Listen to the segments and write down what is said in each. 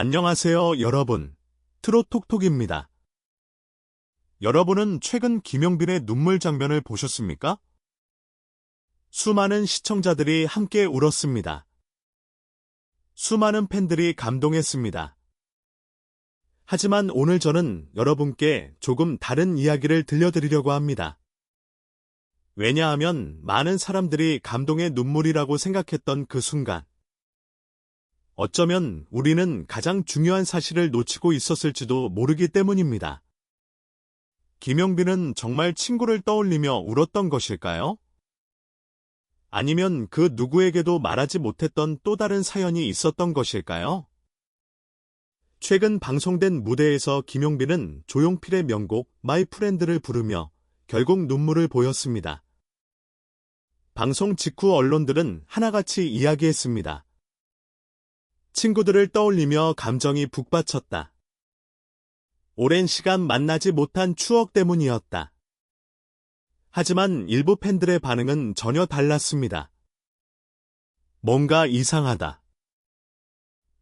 안녕하세요, 여러분. 트롯톡톡입니다. 여러분은 최근 김용빈의 눈물 장면을 보셨습니까? 수많은 시청자들이 함께 울었습니다. 수많은 팬들이 감동했습니다. 하지만 오늘 저는 여러분께 조금 다른 이야기를 들려드리려고 합니다. 왜냐하면 많은 사람들이 감동의 눈물이라고 생각했던 그 순간, 어쩌면 우리는 가장 중요한 사실을 놓치고 있었을지도 모르기 때문입니다. 김용빈은 정말 친구를 떠올리며 울었던 것일까요? 아니면 그 누구에게도 말하지 못했던 또 다른 사연이 있었던 것일까요? 최근 방송된 무대에서 김용빈은 조용필의 명곡 마이 프렌드를 부르며 결국 눈물을 보였습니다. 방송 직후 언론들은 하나같이 이야기했습니다. 친구들을 떠올리며 감정이 북받쳤다. 오랜 시간 만나지 못한 추억 때문이었다. 하지만 일부 팬들의 반응은 전혀 달랐습니다. 뭔가 이상하다.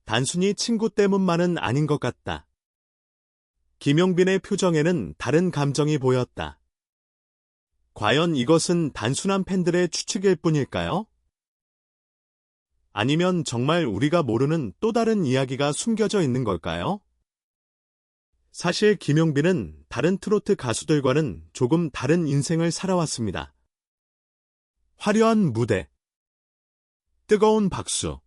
단순히 친구 때문만은 아닌 것 같다. 김용빈의 표정에는 다른 감정이 보였다. 과연 이것은 단순한 팬들의 추측일 뿐일까요? 아니면 정말 우리가 모르는 또 다른 이야기가 숨겨져 있는 걸까요? 사실 김용빈은 다른 트로트 가수들과는 조금 다른 인생을 살아왔습니다. 화려한 무대, 뜨거운 박수.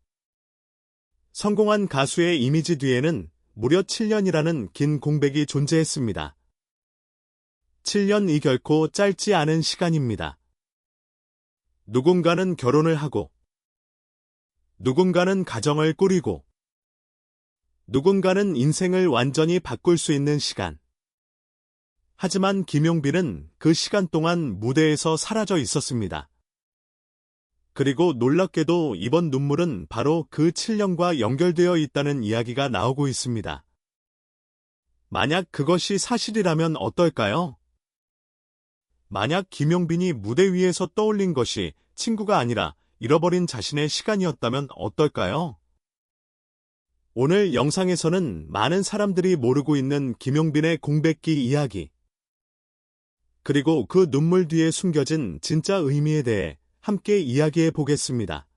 성공한 가수의 이미지 뒤에는 무려 7년이라는 긴 공백이 존재했습니다. 7년이 결코 짧지 않은 시간입니다. 누군가는 결혼을 하고, 누군가는 가정을 꾸리고, 누군가는 인생을 완전히 바꿀 수 있는 시간. 하지만 김용빈은 그 시간 동안 무대에서 사라져 있었습니다. 그리고 놀랍게도 이번 눈물은 바로 그 7년과 연결되어 있다는 이야기가 나오고 있습니다. 만약 그것이 사실이라면 어떨까요? 만약 김용빈이 무대 위에서 떠올린 것이 친구가 아니라 잃어버린 자신의 시간이었다면 어떨까요? 오늘 영상에서는 많은 사람들이 모르고 있는 김용빈의 공백기 이야기, 그리고 그 눈물 뒤에 숨겨진 진짜 의미에 대해 함께 이야기해 보겠습니다.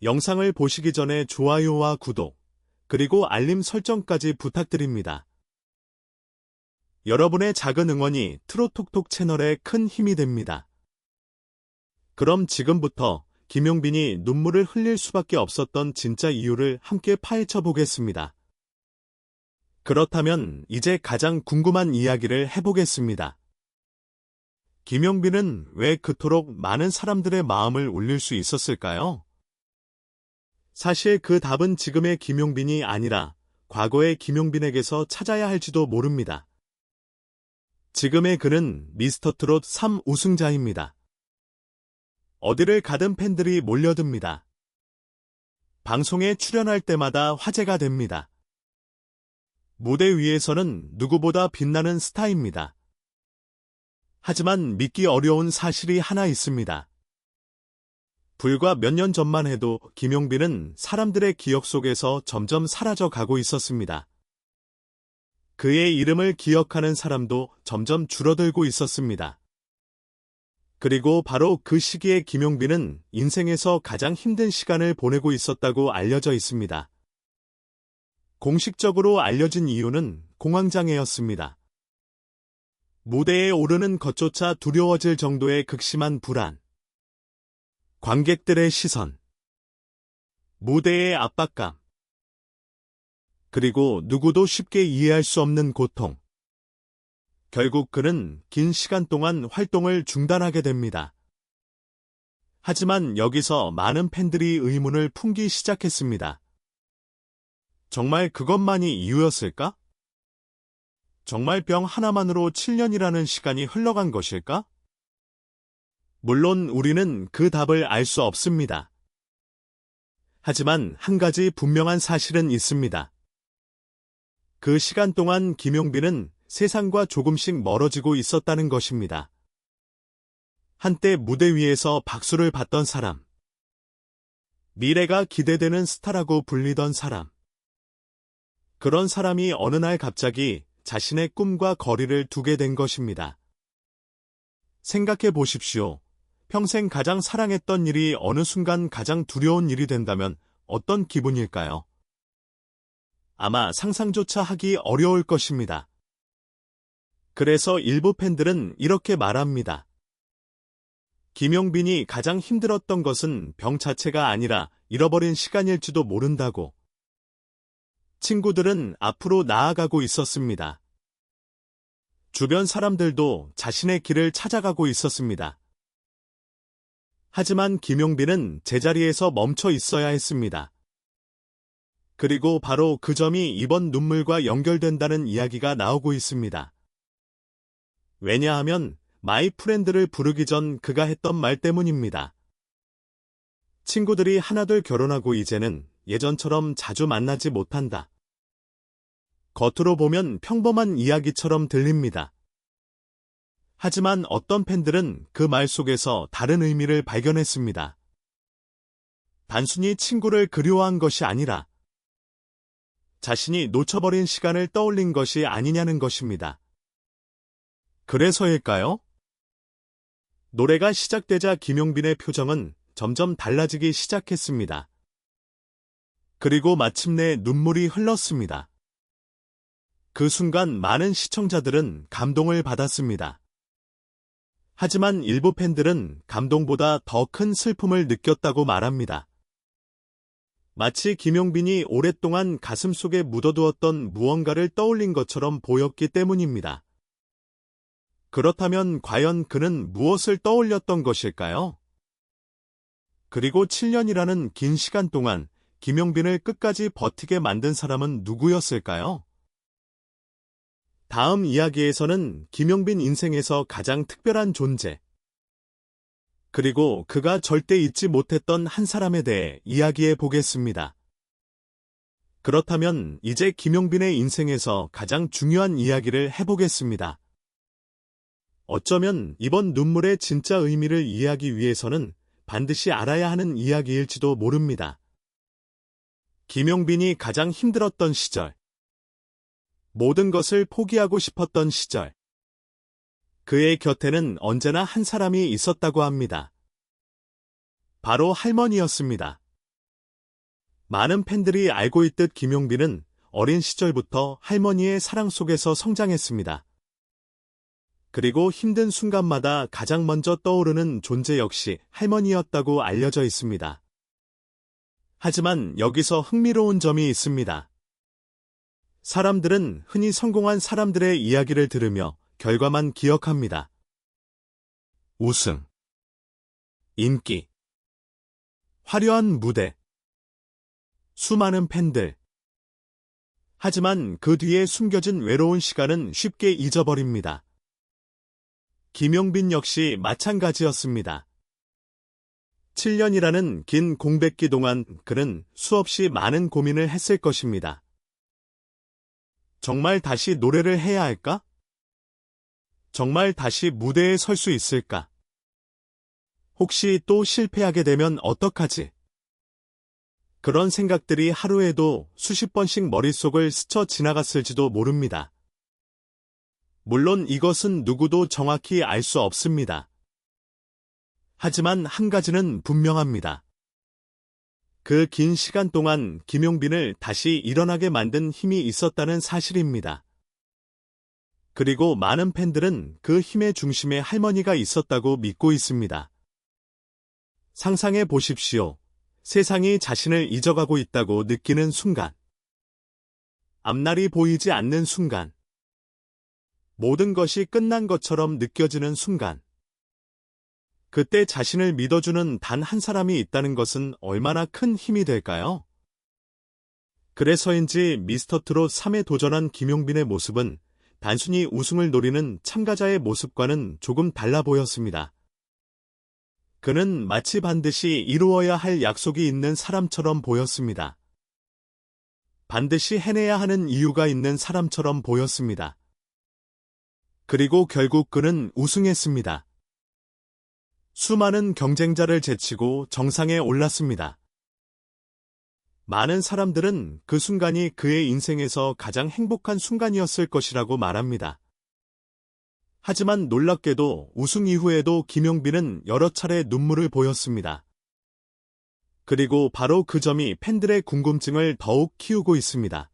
영상을 보시기 전에 좋아요와 구독, 그리고 알림 설정까지 부탁드립니다. 여러분의 작은 응원이 트롯톡톡 채널에 큰 힘이 됩니다. 그럼 지금부터 김용빈이 눈물을 흘릴 수밖에 없었던 진짜 이유를 함께 파헤쳐 보겠습니다. 그렇다면 이제 가장 궁금한 이야기를 해보겠습니다. 김용빈은 왜 그토록 많은 사람들의 마음을 울릴 수 있었을까요? 사실 그 답은 지금의 김용빈이 아니라 과거의 김용빈에게서 찾아야 할지도 모릅니다. 지금의 그는 미스터트롯 3 우승자입니다. 어디를 가든 팬들이 몰려듭니다. 방송에 출연할 때마다 화제가 됩니다. 무대 위에서는 누구보다 빛나는 스타입니다. 하지만 믿기 어려운 사실이 하나 있습니다. 불과 몇 년 전만 해도 김용빈은 사람들의 기억 속에서 점점 사라져 가고 있었습니다. 그의 이름을 기억하는 사람도 점점 줄어들고 있었습니다. 그리고 바로 그 시기에 김용빈은 인생에서 가장 힘든 시간을 보내고 있었다고 알려져 있습니다. 공식적으로 알려진 이유는 공황장애였습니다. 무대에 오르는 것조차 두려워질 정도의 극심한 불안, 관객들의 시선, 무대의 압박감, 그리고 누구도 쉽게 이해할 수 없는 고통. 결국 그는 긴 시간 동안 활동을 중단하게 됩니다. 하지만 여기서 많은 팬들이 의문을 품기 시작했습니다. 정말 그것만이 이유였을까? 정말 병 하나만으로 7년이라는 시간이 흘러간 것일까? 물론 우리는 그 답을 알 수 없습니다. 하지만 한 가지 분명한 사실은 있습니다. 그 시간 동안 김용빈은 세상과 조금씩 멀어지고 있었다는 것입니다. 한때 무대 위에서 박수를 받던 사람, 미래가 기대되는 스타라고 불리던 사람, 그런 사람이 어느 날 갑자기 자신의 꿈과 거리를 두게 된 것입니다. 생각해 보십시오. 평생 가장 사랑했던 일이 어느 순간 가장 두려운 일이 된다면 어떤 기분일까요? 아마 상상조차 하기 어려울 것입니다. 그래서 일부 팬들은 이렇게 말합니다. 김용빈이 가장 힘들었던 것은 병 자체가 아니라 잃어버린 시간일지도 모른다고. 친구들은 앞으로 나아가고 있었습니다. 주변 사람들도 자신의 길을 찾아가고 있었습니다. 하지만 김용빈은 제자리에서 멈춰 있어야 했습니다. 그리고 바로 그 점이 이번 눈물과 연결된다는 이야기가 나오고 있습니다. 왜냐하면 마이 프렌드를 부르기 전 그가 했던 말 때문입니다. 친구들이 하나둘 결혼하고 이제는 예전처럼 자주 만나지 못한다. 겉으로 보면 평범한 이야기처럼 들립니다. 하지만 어떤 팬들은 그 말 속에서 다른 의미를 발견했습니다. 단순히 친구를 그리워한 것이 아니라 자신이 놓쳐버린 시간을 떠올린 것이 아니냐는 것입니다. 그래서일까요? 노래가 시작되자 김용빈의 표정은 점점 달라지기 시작했습니다. 그리고 마침내 눈물이 흘렀습니다. 그 순간 많은 시청자들은 감동을 받았습니다. 하지만 일부 팬들은 감동보다 더 큰 슬픔을 느꼈다고 말합니다. 마치 김용빈이 오랫동안 가슴속에 묻어두었던 무언가를 떠올린 것처럼 보였기 때문입니다. 그렇다면 과연 그는 무엇을 떠올렸던 것일까요? 그리고 7년이라는 긴 시간 동안 김용빈을 끝까지 버티게 만든 사람은 누구였을까요? 다음 이야기에서는 김용빈 인생에서 가장 특별한 존재, 그리고 그가 절대 잊지 못했던 한 사람에 대해 이야기해 보겠습니다. 그렇다면 이제 김용빈의 인생에서 가장 중요한 이야기를 해보겠습니다. 어쩌면 이번 눈물의 진짜 의미를 이해하기 위해서는 반드시 알아야 하는 이야기일지도 모릅니다. 김용빈이 가장 힘들었던 시절, 모든 것을 포기하고 싶었던 시절, 그의 곁에는 언제나 한 사람이 있었다고 합니다. 바로 할머니였습니다. 많은 팬들이 알고 있듯 김용빈은 어린 시절부터 할머니의 사랑 속에서 성장했습니다. 그리고 힘든 순간마다 가장 먼저 떠오르는 존재 역시 할머니였다고 알려져 있습니다. 하지만 여기서 흥미로운 점이 있습니다. 사람들은 흔히 성공한 사람들의 이야기를 들으며 결과만 기억합니다. 우승, 인기, 화려한 무대, 수많은 팬들. 하지만 그 뒤에 숨겨진 외로운 시간은 쉽게 잊어버립니다. 김용빈 역시 마찬가지였습니다. 7년이라는 긴 공백기 동안 그는 수없이 많은 고민을 했을 것입니다. 정말 다시 노래를 해야 할까? 정말 다시 무대에 설 수 있을까? 혹시 또 실패하게 되면 어떡하지? 그런 생각들이 하루에도 수십 번씩 머릿속을 스쳐 지나갔을지도 모릅니다. 물론 이것은 누구도 정확히 알 수 없습니다. 하지만 한 가지는 분명합니다. 그 긴 시간 동안 김용빈을 다시 일어나게 만든 힘이 있었다는 사실입니다. 그리고 많은 팬들은 그 힘의 중심에 할머니가 있었다고 믿고 있습니다. 상상해 보십시오. 세상이 자신을 잊어가고 있다고 느끼는 순간. 앞날이 보이지 않는 순간. 모든 것이 끝난 것처럼 느껴지는 순간. 그때 자신을 믿어주는 단 한 사람이 있다는 것은 얼마나 큰 힘이 될까요? 그래서인지 미스터트롯 3에 도전한 김용빈의 모습은 단순히 우승을 노리는 참가자의 모습과는 조금 달라 보였습니다. 그는 마치 반드시 이루어야 할 약속이 있는 사람처럼 보였습니다. 반드시 해내야 하는 이유가 있는 사람처럼 보였습니다. 그리고 결국 그는 우승했습니다. 수많은 경쟁자를 제치고 정상에 올랐습니다. 많은 사람들은 그 순간이 그의 인생에서 가장 행복한 순간이었을 것이라고 말합니다. 하지만 놀랍게도 우승 이후에도 김용빈은 여러 차례 눈물을 보였습니다. 그리고 바로 그 점이 팬들의 궁금증을 더욱 키우고 있습니다.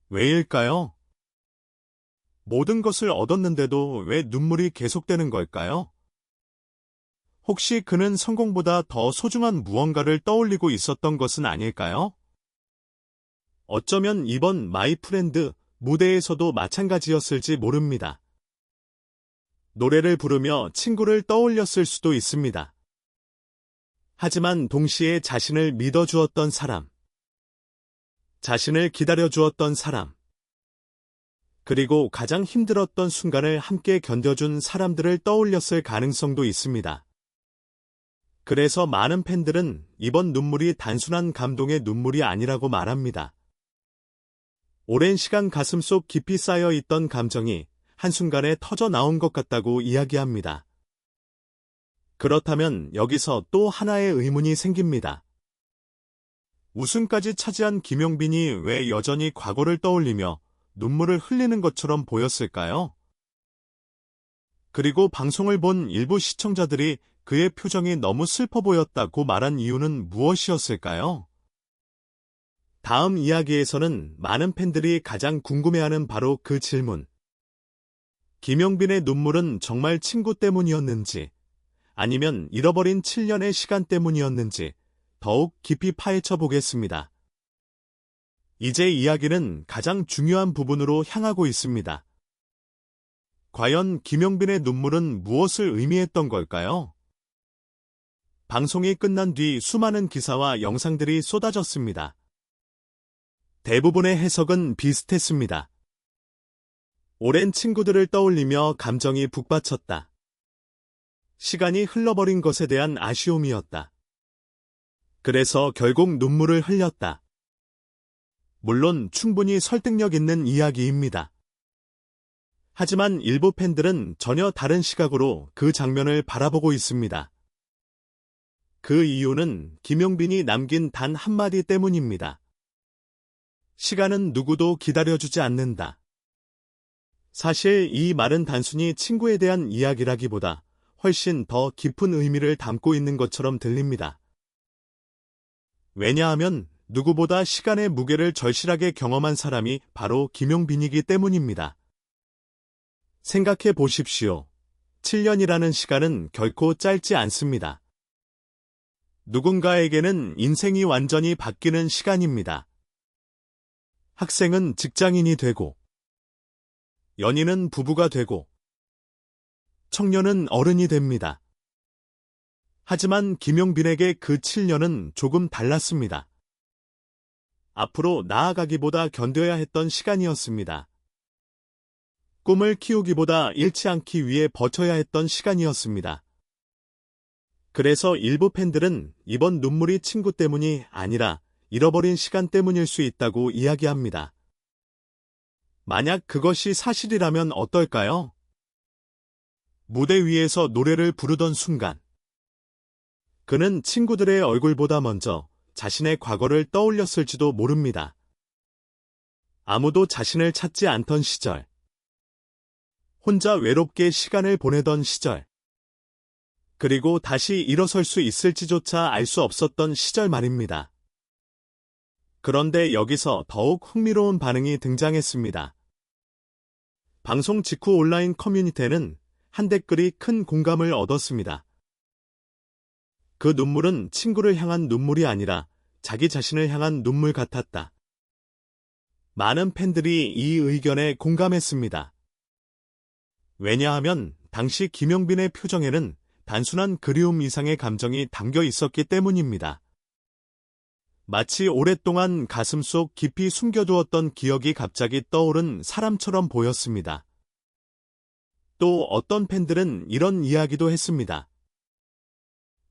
왜일까요? 모든 것을 얻었는데도 왜 눈물이 계속되는 걸까요? 혹시 그는 성공보다 더 소중한 무언가를 떠올리고 있었던 것은 아닐까요? 어쩌면 이번 마이 프렌드 무대에서도 마찬가지였을지 모릅니다. 노래를 부르며 친구를 떠올렸을 수도 있습니다. 하지만 동시에 자신을 믿어주었던 사람, 자신을 기다려주었던 사람, 그리고 가장 힘들었던 순간을 함께 견뎌준 사람들을 떠올렸을 가능성도 있습니다. 그래서 많은 팬들은 이번 눈물이 단순한 감동의 눈물이 아니라고 말합니다. 오랜 시간 가슴속 깊이 쌓여 있던 감정이 한순간에 터져 나온 것 같다고 이야기합니다. 그렇다면 여기서 또 하나의 의문이 생깁니다. 우승까지 차지한 김용빈이 왜 여전히 과거를 떠올리며 눈물을 흘리는 것처럼 보였을까요? 그리고 방송을 본 일부 시청자들이 그의 표정이 너무 슬퍼 보였다고 말한 이유는 무엇이었을까요? 다음 이야기에서는 많은 팬들이 가장 궁금해하는 바로 그 질문. 김용빈의 눈물은 정말 친구 때문이었는지, 아니면 잃어버린 7년의 시간 때문이었는지 더욱 깊이 파헤쳐 보겠습니다. 이제 이야기는 가장 중요한 부분으로 향하고 있습니다. 과연 김용빈의 눈물은 무엇을 의미했던 걸까요? 방송이 끝난 뒤 수많은 기사와 영상들이 쏟아졌습니다. 대부분의 해석은 비슷했습니다. 오랜 친구들을 떠올리며 감정이 북받쳤다. 시간이 흘러버린 것에 대한 아쉬움이었다. 그래서 결국 눈물을 흘렸다. 물론 충분히 설득력 있는 이야기입니다. 하지만 일부 팬들은 전혀 다른 시각으로 그 장면을 바라보고 있습니다. 그 이유는 김용빈이 남긴 단 한마디 때문입니다. 시간은 누구도 기다려주지 않는다. 사실 이 말은 단순히 친구에 대한 이야기라기보다 훨씬 더 깊은 의미를 담고 있는 것처럼 들립니다. 왜냐하면 누구보다 시간의 무게를 절실하게 경험한 사람이 바로 김용빈이기 때문입니다. 생각해 보십시오. 7년이라는 시간은 결코 짧지 않습니다. 누군가에게는 인생이 완전히 바뀌는 시간입니다. 학생은 직장인이 되고, 연인은 부부가 되고, 청년은 어른이 됩니다. 하지만 김용빈에게 그 7년은 조금 달랐습니다. 앞으로 나아가기보다 견뎌야 했던 시간이었습니다. 꿈을 키우기보다 잃지 않기 위해 버텨야 했던 시간이었습니다. 그래서 일부 팬들은 이번 눈물이 친구 때문이 아니라 잃어버린 시간 때문일 수 있다고 이야기합니다. 만약 그것이 사실이라면 어떨까요? 무대 위에서 노래를 부르던 순간, 그는 친구들의 얼굴보다 먼저 자신의 과거를 떠올렸을지도 모릅니다. 아무도 자신을 찾지 않던 시절, 혼자 외롭게 시간을 보내던 시절, 그리고 다시 일어설 수 있을지조차 알 수 없었던 시절 말입니다. 그런데 여기서 더욱 흥미로운 반응이 등장했습니다. 방송 직후 온라인 커뮤니티에는 한 댓글이 큰 공감을 얻었습니다. 그 눈물은 친구를 향한 눈물이 아니라 자기 자신을 향한 눈물 같았다. 많은 팬들이 이 의견에 공감했습니다. 왜냐하면 당시 김용빈의 표정에는 단순한 그리움 이상의 감정이 담겨 있었기 때문입니다. 마치 오랫동안 가슴속 깊이 숨겨두었던 기억이 갑자기 떠오른 사람처럼 보였습니다. 또 어떤 팬들은 이런 이야기도 했습니다.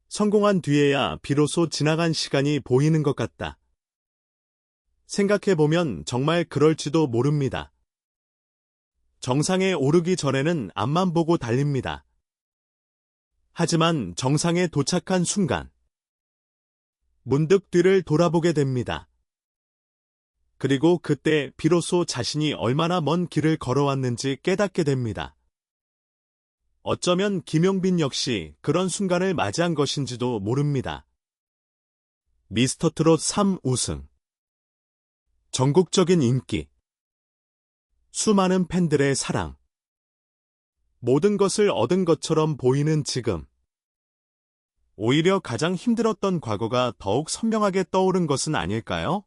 성공한 뒤에야 비로소 지나간 시간이 보이는 것 같다. 생각해보면 정말 그럴지도 모릅니다. 정상에 오르기 전에는 앞만 보고 달립니다. 하지만 정상에 도착한 순간, 문득 뒤를 돌아보게 됩니다. 그리고 그때 비로소 자신이 얼마나 먼 길을 걸어왔는지 깨닫게 됩니다. 어쩌면 김용빈 역시 그런 순간을 맞이한 것인지도 모릅니다. 미스터트롯 3 우승. 전국적인 인기. 수많은 팬들의 사랑. 모든 것을 얻은 것처럼 보이는 지금. 오히려 가장 힘들었던 과거가 더욱 선명하게 떠오른 것은 아닐까요?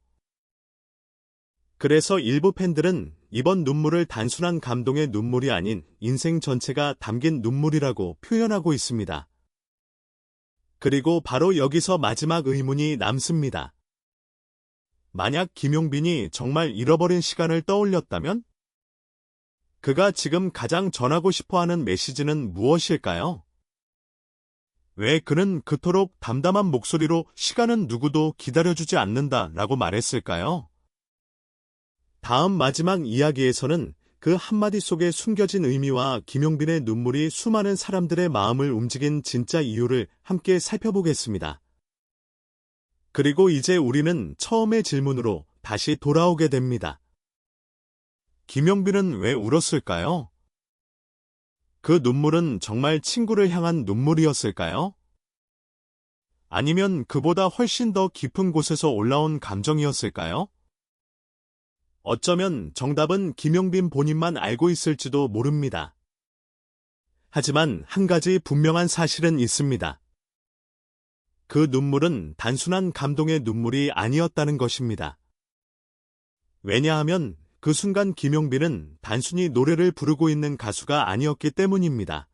그래서 일부 팬들은 이번 눈물을 단순한 감동의 눈물이 아닌 인생 전체가 담긴 눈물이라고 표현하고 있습니다. 그리고 바로 여기서 마지막 의문이 남습니다. 만약 김용빈이 정말 잃어버린 시간을 떠올렸다면? 그가 지금 가장 전하고 싶어하는 메시지는 무엇일까요? 왜 그는 그토록 담담한 목소리로 시간은 누구도 기다려주지 않는다 라고 말했을까요? 다음 마지막 이야기에서는 그 한마디 속에 숨겨진 의미와 김용빈의 눈물이 수많은 사람들의 마음을 움직인 진짜 이유를 함께 살펴보겠습니다. 그리고 이제 우리는 처음의 질문으로 다시 돌아오게 됩니다. 김용빈은 왜 울었을까요? 그 눈물은 정말 친구를 향한 눈물이었을까요? 아니면 그보다 훨씬 더 깊은 곳에서 올라온 감정이었을까요? 어쩌면 정답은 김용빈 본인만 알고 있을지도 모릅니다. 하지만 한 가지 분명한 사실은 있습니다. 그 눈물은 단순한 감동의 눈물이 아니었다는 것입니다. 왜냐하면 그 순간 김용빈은 단순히 노래를 부르고 있는 가수가 아니었기 때문입니다.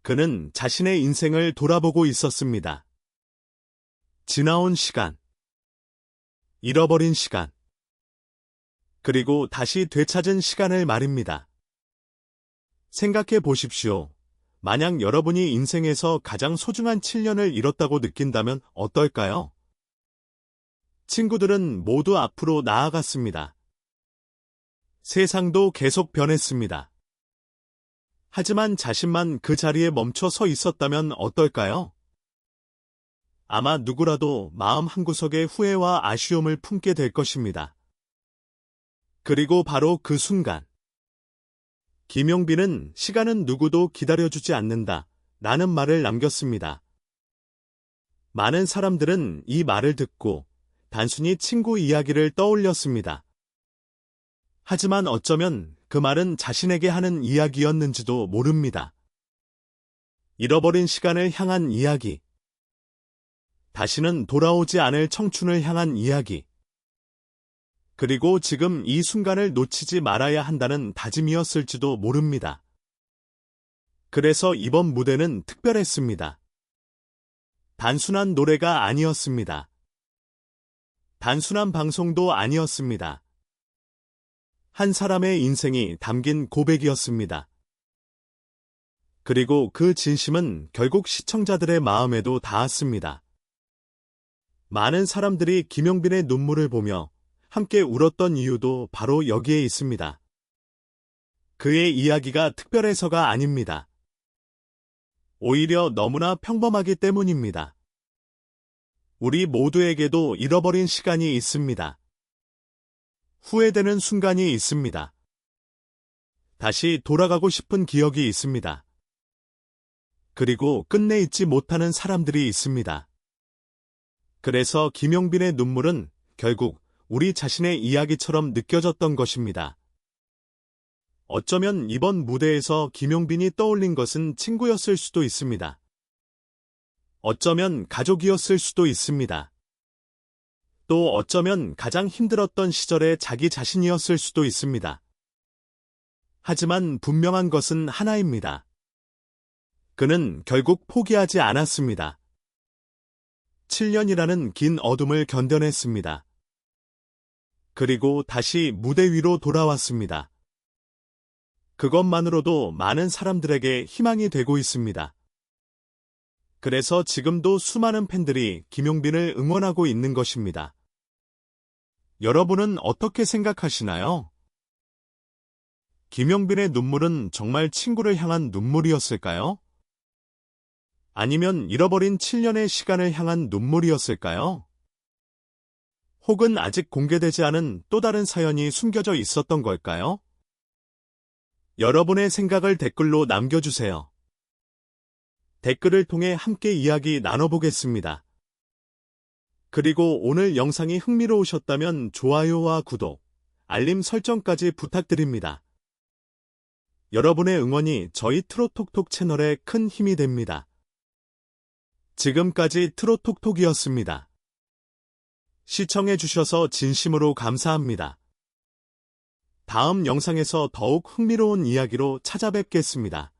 그는 자신의 인생을 돌아보고 있었습니다. 지나온 시간, 잃어버린 시간, 그리고 다시 되찾은 시간을 말입니다. 생각해 보십시오. 만약 여러분이 인생에서 가장 소중한 7년을 잃었다고 느낀다면 어떨까요? 친구들은 모두 앞으로 나아갔습니다. 세상도 계속 변했습니다. 하지만 자신만 그 자리에 멈춰 서 있었다면 어떨까요? 아마 누구라도 마음 한구석에 후회와 아쉬움을 품게 될 것입니다. 그리고 바로 그 순간, 김용빈은 시간은 누구도 기다려주지 않는다 라는 말을 남겼습니다. 많은 사람들은 이 말을 듣고 단순히 친구 이야기를 떠올렸습니다. 하지만 어쩌면 그 말은 자신에게 하는 이야기였는지도 모릅니다. 잃어버린 시간을 향한 이야기. 다시는 돌아오지 않을 청춘을 향한 이야기. 그리고 지금 이 순간을 놓치지 말아야 한다는 다짐이었을지도 모릅니다. 그래서 이번 무대는 특별했습니다. 단순한 노래가 아니었습니다. 단순한 방송도 아니었습니다. 한 사람의 인생이 담긴 고백이었습니다. 그리고 그 진심은 결국 시청자들의 마음에도 닿았습니다. 많은 사람들이 김용빈의 눈물을 보며 함께 울었던 이유도 바로 여기에 있습니다. 그의 이야기가 특별해서가 아닙니다. 오히려 너무나 평범하기 때문입니다. 우리 모두에게도 잃어버린 시간이 있습니다. 후회되는 순간이 있습니다. 다시 돌아가고 싶은 기억이 있습니다. 그리고 끝내 잊지 못하는 사람들이 있습니다. 그래서 김용빈의 눈물은 결국 우리 자신의 이야기처럼 느껴졌던 것입니다. 어쩌면 이번 무대에서 김용빈이 떠올린 것은 친구였을 수도 있습니다. 어쩌면 가족이었을 수도 있습니다. 또 어쩌면 가장 힘들었던 시절의 자기 자신이었을 수도 있습니다. 하지만 분명한 것은 하나입니다. 그는 결국 포기하지 않았습니다. 7년이라는 긴 어둠을 견뎌냈습니다. 그리고 다시 무대 위로 돌아왔습니다. 그것만으로도 많은 사람들에게 희망이 되고 있습니다. 그래서 지금도 수많은 팬들이 김용빈을 응원하고 있는 것입니다. 여러분은 어떻게 생각하시나요? 김용빈의 눈물은 정말 친구를 향한 눈물이었을까요? 아니면 잃어버린 7년의 시간을 향한 눈물이었을까요? 혹은 아직 공개되지 않은 또 다른 사연이 숨겨져 있었던 걸까요? 여러분의 생각을 댓글로 남겨주세요. 댓글을 통해 함께 이야기 나눠보겠습니다. 그리고 오늘 영상이 흥미로우셨다면 좋아요와 구독, 알림 설정까지 부탁드립니다. 여러분의 응원이 저희 트롯톡톡 채널에 큰 힘이 됩니다. 지금까지 트롯톡톡이었습니다. 시청해주셔서 진심으로 감사합니다. 다음 영상에서 더욱 흥미로운 이야기로 찾아뵙겠습니다.